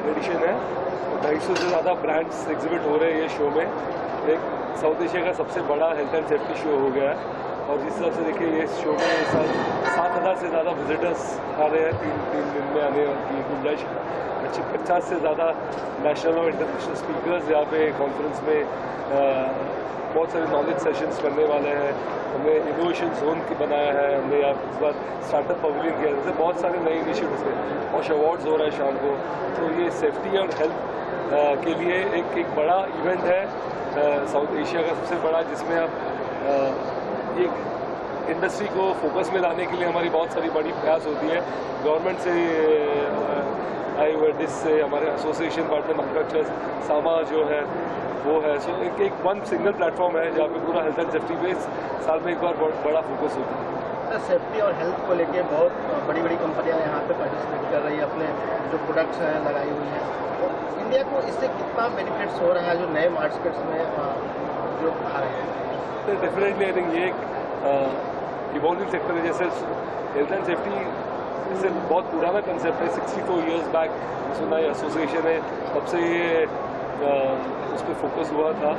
Addition है। 250 से ज़्यादा ब्रांड्स एग्जिबिट हो रहे हैं ये शो में। एक साउथ एशिया का सबसे बड़ा हेल्थ एंड सेफ्टी शो हो गया है और जिस तरह से देखिए ये शो में इस साल 7000 से ज़्यादा विजिटर्स आ रहे हैं तीन दिन में आने की गुंजाइश। 50 से ज़्यादा नेशनल और इंटरनेशनल स्पीकर्स यहाँ पे कॉन्फ्रेंस में बहुत सारे नॉलेज सेशंस करने वाले हैं। हमने इनोवेशन जोन की बनाया है, हमने यहाँ इस बार स्टार्टअप पवेलियन किया, जैसे बहुत सारे नए इनिशिएटिव्स हैं। और अवार्ड्स हो रहा है शाम को। तो ये सेफ्टी और हेल्थ के लिए एक बड़ा इवेंट है साउथ एशिया का सबसे बड़ा, जिसमें अब ये इंडस्ट्री को फोकस में लाने के लिए हमारी बहुत सारी बड़ी प्रयास होती है। गवर्नमेंट से IODIS से हमारे एसोसिएशन पार्टनर मैन्युफैक्चरर्स सामा जो है वो है। सो एक वन सिंगल प्लेटफॉर्म है जहाँ पे पूरा हेल्थ एंड सेफ्टी पे साल में एक बार बहुत बड़ा फोकस होता है। सर, सेफ्टी और हेल्थ को लेके बहुत बड़ी बड़ी कंपनियां यहाँ पे पार्टिसिपेट कर रही है, अपने जो प्रोडक्ट्स हैं लगाई हुई हैं। तो इंडिया को इससे कितना बेनिफिट्स हो रहा है जो नए मार्केट्स में जो आ रहे हैं? डेफिनेटली आई थिंक ये एक इवॉल्विंग सेक्टर है। जैसे हेल्थ एंड सेफ्टी इससे बहुत पुराना कंसेप्ट है। 64 ईयर्स बैक सुना एसोसिएशन है, तब से ये उस पर फोकस हुआ था।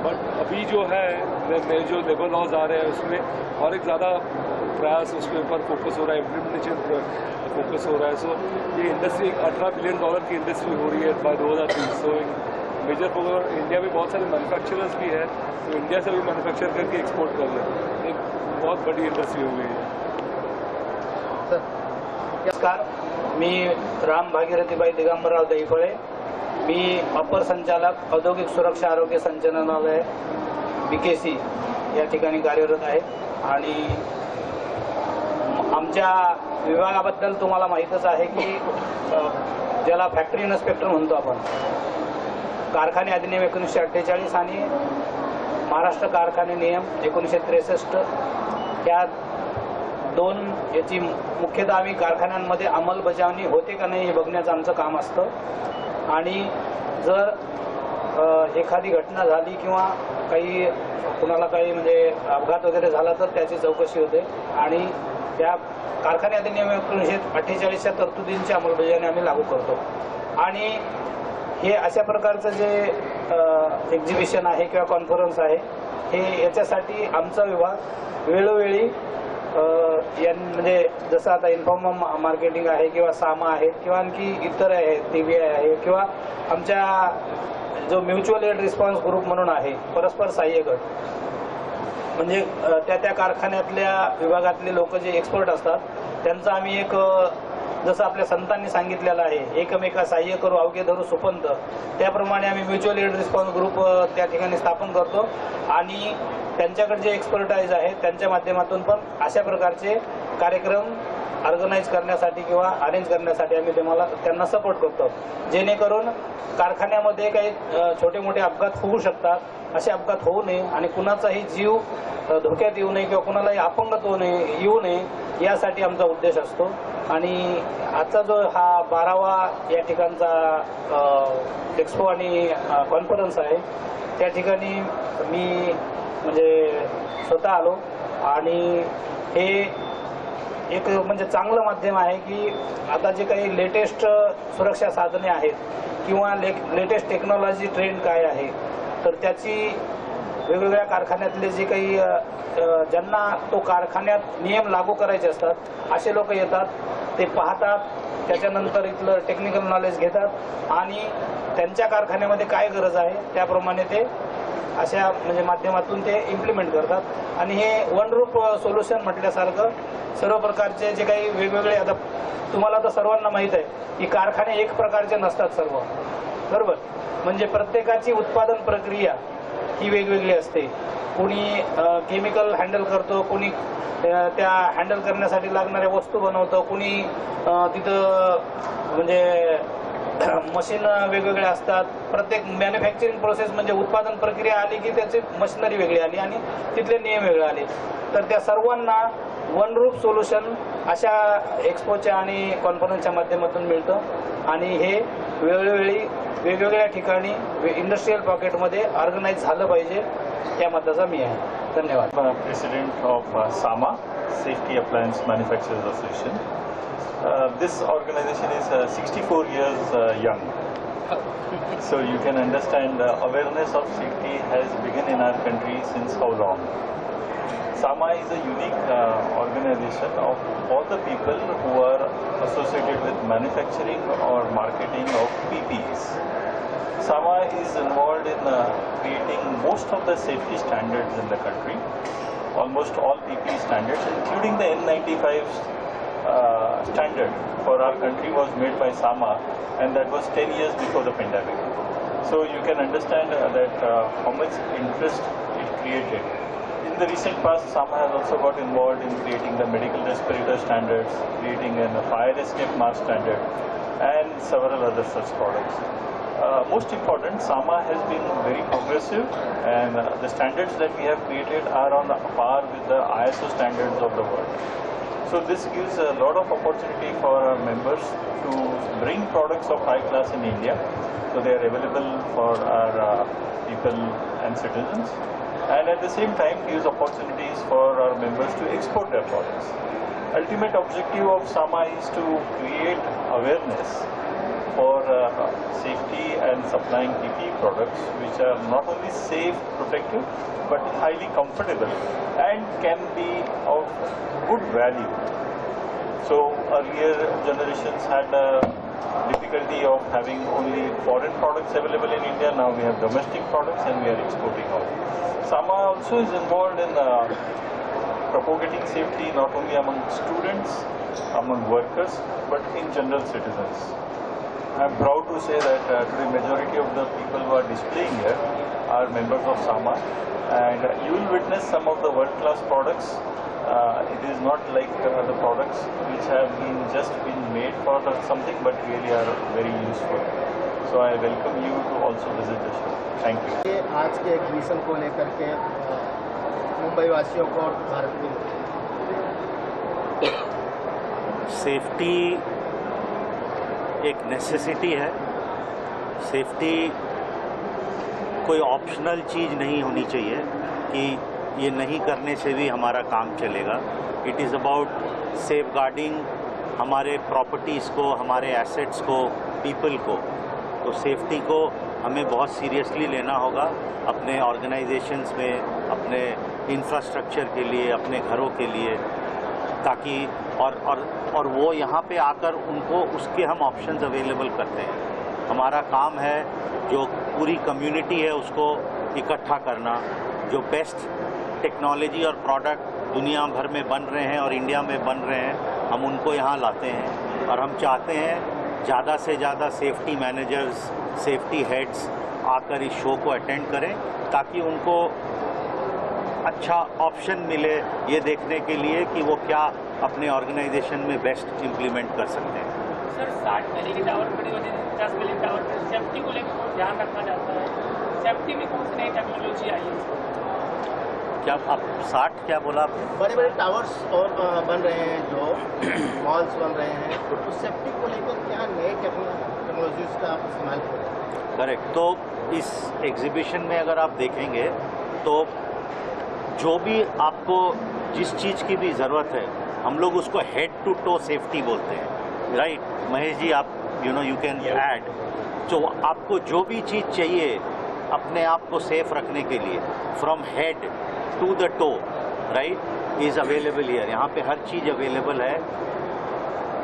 बट अभी जो है नए जो लेबर लॉज आ रहे हैं उसमें और एक ज़्यादा प्रयास उसके ऊपर फोकस हो रहा है, इम्प्लीमेंटेशन फोकस हो रहा है। सो ये इंडस्ट्री $18 बिलियन की इंडस्ट्री हो रही है by 2030। So major focus India में बहुत सारे मैन्युफैक्चरर्स भी हैं, तो इंडिया से भी मैन्युफैक्चर करके एक्सपोर्ट कर रहे हैं। एक बहुत बड़ी इंडस्ट्री हो गई है। नमस्कार, मी राम भागीरथीबाई दिगंबरराव दहीफळे, मी अपर संचालक औद्योगिक सुरक्षा आरोग्य संचालनालय BKC या ठिकाणी कार्यरत आहे। आणि आमच्या विभागाबद्दल तुम्हाला माहीतच आहे की ज्याला फॅक्टरी इन्स्पेक्टर म्हणतो आपण, कारखाने अधिनियम 1948 आणि महाराष्ट्र कारखाने नियम 1963 या दोन याची मुख्यतः आम्ही कारखान्यांमध्ये अंमलबजावणी होते का नाही हे बघण्याचं आमचं काम असतं। आणि जर एखादी घटना झाली किंवा काही कुणाला काही म्हणजे अपघात वगैरे झाला तर त्याची चौकशी होते आणि त्या कारखाने अधिनियम 1948च्या तरतुदींची अंमलबजावणी आम्ही लागू करतो। आणि हे अशा प्रकारचं जे एक्झिबिशन आहे किंवा कॉन्फरन्स आहे हे याच्यासाठी आमचा विभाग वेळोवेळी म्हणजे जसं आता इन्फॉर्म मार्केटिंग आहे किंवा सामा आहे किंवा आणखी इतर आहे TBI आहे किंवा आमच्या जो म्युच्युअल एड रिस्पॉन्स ग्रुप म्हणून आहे, परस्पर सहाय्य गट, म्हणजे त्या कारखान्यातल्या विभागातले लोक जे एक्सपर्ट असतात त्यांचा आम्ही एक जसं आपल्या संतांनी सांगितलेलं आहे, एकमेका सहाय्य करू अवघे धरू सुपंत, त्याप्रमाणे आम्ही म्युच्युअल एड रिस्पॉन्स ग्रुप त्या ठिकाणी स्थापन करतो। आणि त्यांच्याकडे जे एक्सपर्टाइज आहे त्यांच्या माध्यमातून पण अशा प्रकारचे कार्यक्रम ऑर्गनाइज करण्यासाठी किंवा अरेंज करण्यासाठी आम्ही त्यांना सपोर्ट करतो, जेणेकरून कारखान्यामध्ये काही छोटे मोठे अपघात होऊ शकतात, असे अपघात होऊ नये आणि कुणाचाही जीव धोक्यात येऊ नये किंवा कुणालाही अपंगत्व येऊ नये यासाठी आमचा उद्देश असतो। आणि आजचा जो हा 12वा या ठिकाणचा एक्सपो आणि कॉन्फरन्स आहे त्या ठिकाणी मी म्हणजे स्वतः आलो आणि हे एक म्हणजे चांगलं माध्यम आहे की आता जे काही लेटेस्ट सुरक्षा साधने आहेत किंवा लेटेस्ट टेक्नॉलॉजी ट्रेंड काय आहे तर त्याची वेगवेगळ्या कारखान्यातले जे काही ज्यांना तो कारखान्यात नियम लागू करायचे असतात असे लोक येतात, ते पाहतात, त्याच्यानंतर इथलं टेक्निकल नॉलेज घेतात आणि त्यांच्या कारखान्यामध्ये काय गरज आहे त्याप्रमाणे ते अशा म्हणजे माध्यमातून ते इम्प्लिमेंट करतात। आणि हे वन रूप सोल्युशन म्हटल्यासारखं सर्व प्रकारचे जे काही वेगवेगळे, आता तुम्हाला तर सर्वांना माहीत आहे की कारखाने एक प्रकारचे नसतात सर्व, बरोबर, म्हणजे प्रत्येकाची उत्पादन प्रक्रिया ही वेगवेगळी असते। कोणी केमिकल हँडल करतो, कोणी त्या हँडल करण्यासाठी लागणाऱ्या वस्तू बनवतो, कोणी तिथं म्हणजे मशीन वेगवेगळे असतात। प्रत्येक मॅन्युफॅक्चरिंग प्रोसेस म्हणजे उत्पादन प्रक्रिया आली की त्याची मशिनरी वेगळी आली आणि तिथले नियम वेगळे आले, तर त्या सर्वांना वन रूप सोल्युशन अशा एक्सपोच्या आणि कॉन्फरन्सच्या माध्यमातून मिळतं आणि हे वेळोवेळी वेगवेगळ्या ठिकाणी इंडस्ट्रियल पॉकेटमध्ये ऑर्गनाइज झालं पाहिजे या मताचा मी आहे। धन्यवाद। President of SAMA, safety appliance manufacturers association. This organization is 64 years young. So you can understand the awareness of safety has begun in our country since how long. SAMA is a unique organization of all the people who are associated with manufacturing or marketing of PPEs. SAMA is involved in creating most of the safety standards in the country, almost all PPE standards, including the N95 standard for our country was made by SAMA, and that was 10 years before the pandemic. So you can understand that how much interest it created. In the recent past, SAMA has also got involved in creating the medical respirator standards, creating a fire escape mask standard, and several other such products. Most important, SAMA has been very progressive, and the standards that we have created are on par with the ISO standards of the world. So this gives a lot of opportunity for our members to bring products of high class in India, so they are available for our people and citizens, and at the same time gives opportunities for our members to export their products. Ultimate objective of SAMA is to create awareness for safety and supplying PPE products which are not only safe, protective, but highly comfortable and can be of good value. So earlier generations had a difficulty of having only foreign products available in India. Now we have domestic products and we are exporting out. SAMA also is involved in propagating safety not only among students, among workers, but in general citizens. I am proud to say that today majority of the people who are displaying here are members of SAMA, and you will witness some of the world-class products. It is not like the products which have just been made for something, but really are very useful. So I welcome you to also visit the show. Thank you. आज के exhibition को लेकर के मुंबई वासियों को और भारत के safety एक नेसेसिटी है। सेफ्टी कोई ऑप्शनल चीज़ नहीं होनी चाहिए कि ये नहीं करने से भी हमारा काम चलेगा। It is about safeguarding हमारे प्रॉपर्टीज़ को, हमारे एसेट्स को, पीपल को। तो सेफ्टी को हमें बहुत सीरियसली लेना होगा अपने ऑर्गेनाइजेशंस में, अपने इंफ्रास्ट्रक्चर के लिए, अपने घरों के लिए, ताकि और वो यहाँ पे आकर उनको उसके हम ऑप्शंस अवेलेबल करते हैं। हमारा काम है जो पूरी कम्युनिटी है उसको इकट्ठा करना, जो बेस्ट टेक्नोलॉजी और प्रोडक्ट दुनिया भर में बन रहे हैं और इंडिया में बन रहे हैं, हम उनको यहाँ लाते हैं। और हम चाहते हैं ज़्यादा से ज़्यादा सेफ्टी मैनेजर्स, सेफ्टी हेड्स आकर इस शो को अटेंड करें, ताकि उनको अच्छा ऑप्शन मिले ये देखने के लिए कि वो क्या अपने ऑर्गेनाइजेशन में बेस्ट इम्प्लीमेंट कर सकते हैं। सर 60 मिली की टावर बड़ी होती है, 10 मिली टावर पर सेफ्टी को लेकर ध्यान रखा जाता है। सेफ्टी में कौन सी नई टेक्नोलॉजी आई है? क्या आप 60 क्या बोला? बड़े बड़े टावर्स और बन रहे हैं, जो मॉल्स बन रहे हैं, तो सेफ्टी को लेकर क्या नए टेक्नोलॉजीज का आप इस्तेमाल करें? करेक्ट। तो इस एग्जीबिशन में अगर आप देखेंगे तो जो भी आपको जिस चीज़ की भी ज़रूरत है, हम लोग उसको हेड टू टो सेफ्टी बोलते हैं, राइट? महेश जी, आप यू कैन ऐड। तो आपको जो भी चीज़ चाहिए अपने आप को सेफ रखने के लिए, from head to the toe, right, is available here. यहाँ पे हर चीज़ अवेलेबल है।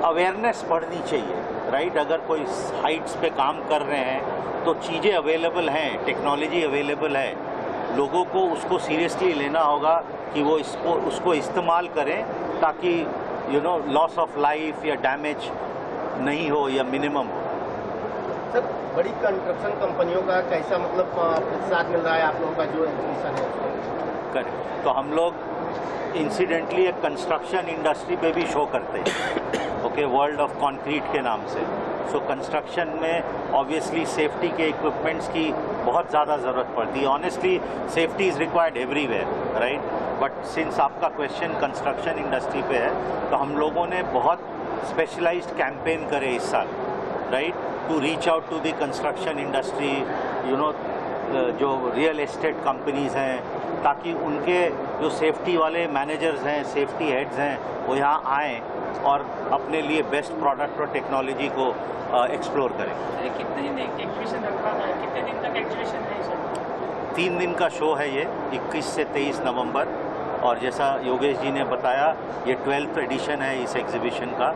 अवेयरनेस बढ़नी चाहिए, राइट? अगर कोई हाइट्स पे काम कर रहे हैं तो चीज़ें अवेलेबल हैं, टेक्नोलॉजी अवेलेबल है, लोगों को उसको सीरियसली लेना होगा कि वो उसको इस्तेमाल करें, ताकि लॉस ऑफ लाइफ या डैमेज नहीं हो या मिनिमम हो। सर, बड़ी कंस्ट्रक्शन कंपनियों का कैसा प्रतिसाद मिल रहा है आप लोगों का जो एग्जीबिशन है? करें तो हम लोग इंसिडेंटली एक कंस्ट्रक्शन इंडस्ट्री पे भी शो करते हैं, ओके, वर्ल्ड ऑफ कंक्रीट के नाम से। सो कंस्ट्रक्शन में ऑब्वियसली सेफ्टी के इक्विपमेंट्स की बहुत ज़्यादा ज़रूरत पड़ती है। Honestly safety is required everywhere, right? But since आपका क्वेश्चन कंस्ट्रक्शन इंडस्ट्री पे है, तो हम लोगों ने बहुत स्पेशलाइज्ड कैंपेन करे इस साल, right, to reach out to the construction industry, जो रियल एस्टेट कंपनीज़ हैं, ताकि उनके जो सेफ्टी वाले मैनेजर्स हैं, सेफ्टी हेड्स हैं, वो यहाँ आएँ और अपने लिए बेस्ट प्रोडक्ट और टेक्नोलॉजी को एक्सप्लोर करें। ये कितने दिन एग्जीबिशन रखा है, कितने दिन तक एग्जीबिशन है सर? 3 दिन का शो है ये, 21 से 23 नवंबर। और जैसा योगेश जी ने बताया, ये 12th एडिशन है इस एग्जीबिशन का।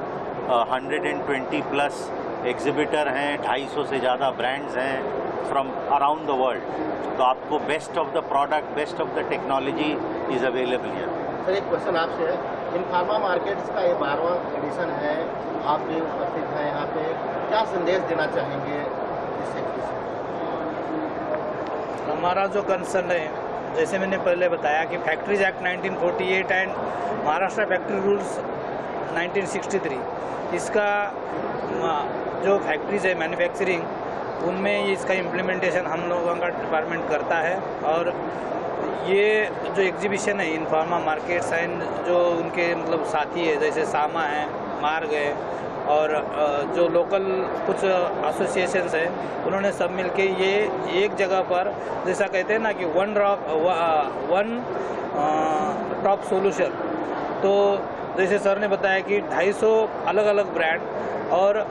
120 प्लस एग्जिबिटर हैं, 250 से ज़्यादा ब्रांड्स हैं फ्रॉम अराउंड द वर्ल्ड। तो आपको best of the product, best of the technology is available here. Sir एक क्वेश्चन आपसे है, इन फार्मा मार्केट्स का ये 12वां एडिशन है, आप भी उपस्थित हैं यहाँ पे, क्या संदेश देना चाहेंगे इस एग्जीबिशन? हमारा जो कंसर्न है, जैसे मैंने पहले बताया कि factories act 1948 and Maharashtra factory rules 1963, इसका जो फैक्ट्रीज है मैन्युफैक्चरिंग, उनमें इसका इम्प्लीमेंटेशन हम लोगों का डिपार्टमेंट करता है। और ये जो एग्जीबिशन है इन फार्मा मार्केट्स एंड जो उनके मतलब साथी है, जैसे सामा है, मार्ग है, और जो लोकल कुछ एसोसिएशंस हैं, उन्होंने सब मिलके ये एक जगह पर, जैसा कहते हैं ना कि वन टॉप सोल्यूशन, तो जैसे सर ने बताया कि 250 अलग अलग ब्रांड और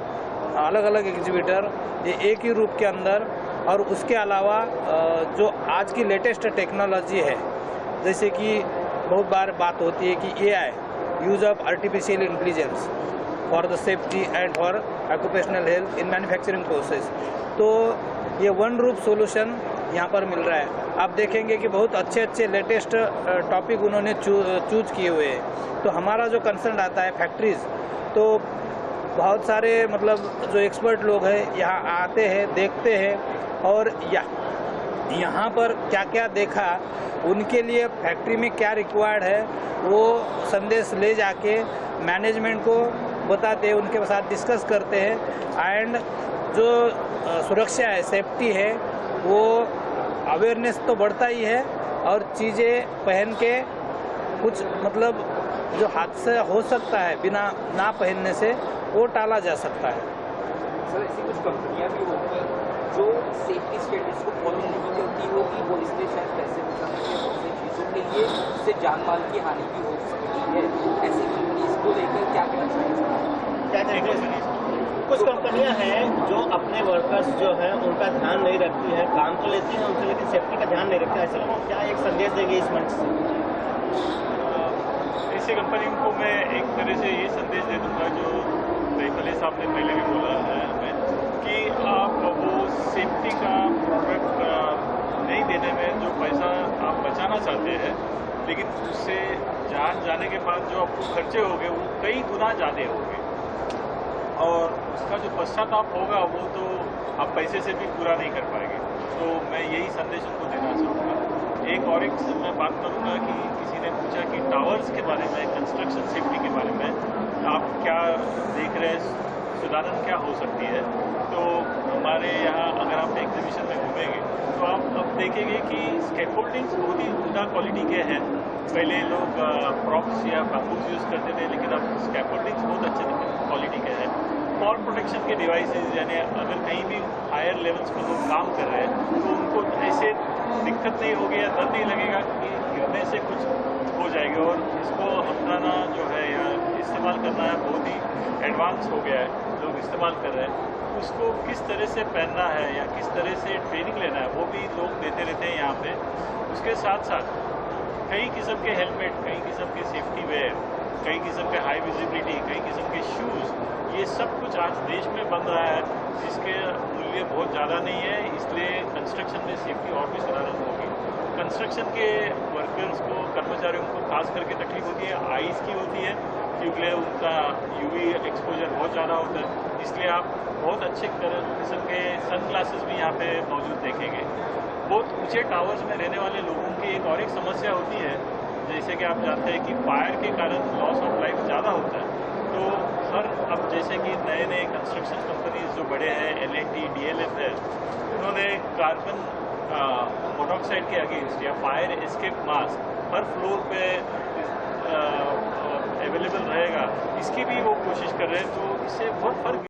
अलग अलग एग्जीबिटर, ये एक ही रूप के अंदर, और उसके अलावा जो आज की लेटेस्ट टेक्नोलॉजी है, जैसे कि बहुत बार बात होती है कि AI, use of artificial intelligence for the safety and for occupational health in manufacturing process, तो ये वन रूप सॉल्यूशन यहाँ पर मिल रहा है। आप देखेंगे कि बहुत अच्छे अच्छे लेटेस्ट टॉपिक उन्होंने चूज किए हुए हैं। तो हमारा जो कंसर्न आता है फैक्ट्रीज़, तो बहुत सारे मतलब जो एक्सपर्ट लोग हैं यहाँ आते हैं, देखते हैं, और यहाँ पर क्या क्या देखा, उनके लिए फैक्ट्री में क्या रिक्वायर्ड है, वो संदेश ले जाके मैनेजमेंट को बताते हैं, उनके साथ डिस्कस करते हैं। एंड जो सुरक्षा है, सेफ्टी है, वो अवेयरनेस तो बढ़ता ही है, और चीज़ें पहन के कुछ मतलब जो हादसा हो सकता है बिना ना पहनने से, वो टाला जा सकता है। सर ऐसी कुछ कंपनियां भी होंगी जो सेफ्टी स्टैंडर्ड्स को फॉलो नहीं करती होगी, वो इसलिए शायद पैसे बचा सकते हैं बहुत सी चीज़ों के लिए, उससे जान माल की हानि भी हो सकती है। ऐसी कंपनीज को लेकर क्या कहना चाहिए? कुछ कंपनियां हैं जो अपने वर्कर्स जो है उनका ध्यान नहीं रखती हैं, काम तो लेती हैं उनसे, लेकिन सेफ्टी का ध्यान नहीं रखती है। ऐसे लोगों को क्या एक संदेश देंगे इस मंच से? ऐसी कंपनी को मैं एक तरह से ये संदेश दे दूंगा, जो भले साहब ने पहले भी बोला है हमें, कि आप वो सेफ्टी का प्रोडक्ट नहीं देने में जो पैसा आप बचाना चाहते हैं, लेकिन उससे जान जाने के बाद जो आपको खर्चे होंगे वो कई गुना ज़्यादा होंगे, और उसका जो पश्चाताप होगा वो तो आप पैसे से भी पूरा नहीं कर पाएंगे। तो मैं यही संदेश उनको देना चाहूँगा। एक और एक मैं बात करूँगा कि किसी ने पूछा कि टावर्स के बारे में, कंस्ट्रक्शन सेफ्टी के बारे में आप क्या देख रहे हैं, सुधारण क्या हो सकती है। तो हमारे यहाँ अगर आप एग्जीबिशन में घूमेंगे तो आप अब देखेंगे कि स्कैफोल्डिंग्स बहुत ही उदा क्वालिटी के हैं। पहले लोग प्रॉप्स या बैम्बूज यूज़ करते थे, लेकिन अब स्कैफोल्डिंग्स बहुत अच्छे क्वालिटी के हैं। फॉल प्रोटेक्शन के डिवाइसेज, यानी अगर कहीं भी हायर लेवल्स पर लोग काम कर रहे हैं तो उनको ऐसे दिक्कत नहीं होगी या डर नहीं लगेगा कि गिरने से कुछ हो जाएगा। और इसको अपनाना जो है या इस्तेमाल करना है बहुत ही एडवांस हो गया है, लोग इस्तेमाल कर रहे हैं। उसको किस तरह से पहनना है या किस तरह से ट्रेनिंग लेना है वो भी लोग देते रहते हैं यहाँ पे। उसके साथ साथ कई किस्म के हेलमेट, कई किस्म के सेफ्टी वेयर, कई किस्म के हाई विजिबिलिटी, कई किस्म के शूज़, ये सब कुछ आज देश में बन रहा है, जिसके मूल्य बहुत ज़्यादा नहीं है। इसलिए कंस्ट्रक्शन में सेफ्टी और भी सुधारण होगी। कंस्ट्रक्शन के वर्कर्स को, कर्मचारियों को खास करके तकलीफ होती है, आइज़ की होती है, क्योंकि उनका यूवी एक्सपोजर बहुत ज़्यादा होता है। इसलिए आप बहुत अच्छे किस्म के सन ग्लासेस भी यहाँ पे मौजूद देखेंगे। बहुत ऊंचे टावर्स में रहने वाले लोगों की एक और एक समस्या होती है, जैसे कि आप जानते हैं कि फायर के कारण लॉस ऑफ लाइफ ज़्यादा होता है। तो सर अब जैसे कि नए नए कंस्ट्रक्शन कंपनीज जो बड़े हैं, L&T, DLF है, उन्होंने कार्बन मोनोऑक्साइड के अगेंस्ट या फायर एस्केप मास्क हर फ्लोर पे अवेलेबल रहेगा, इसकी भी वो कोशिश कर रहे हैं। तो इससे बहुत फर्क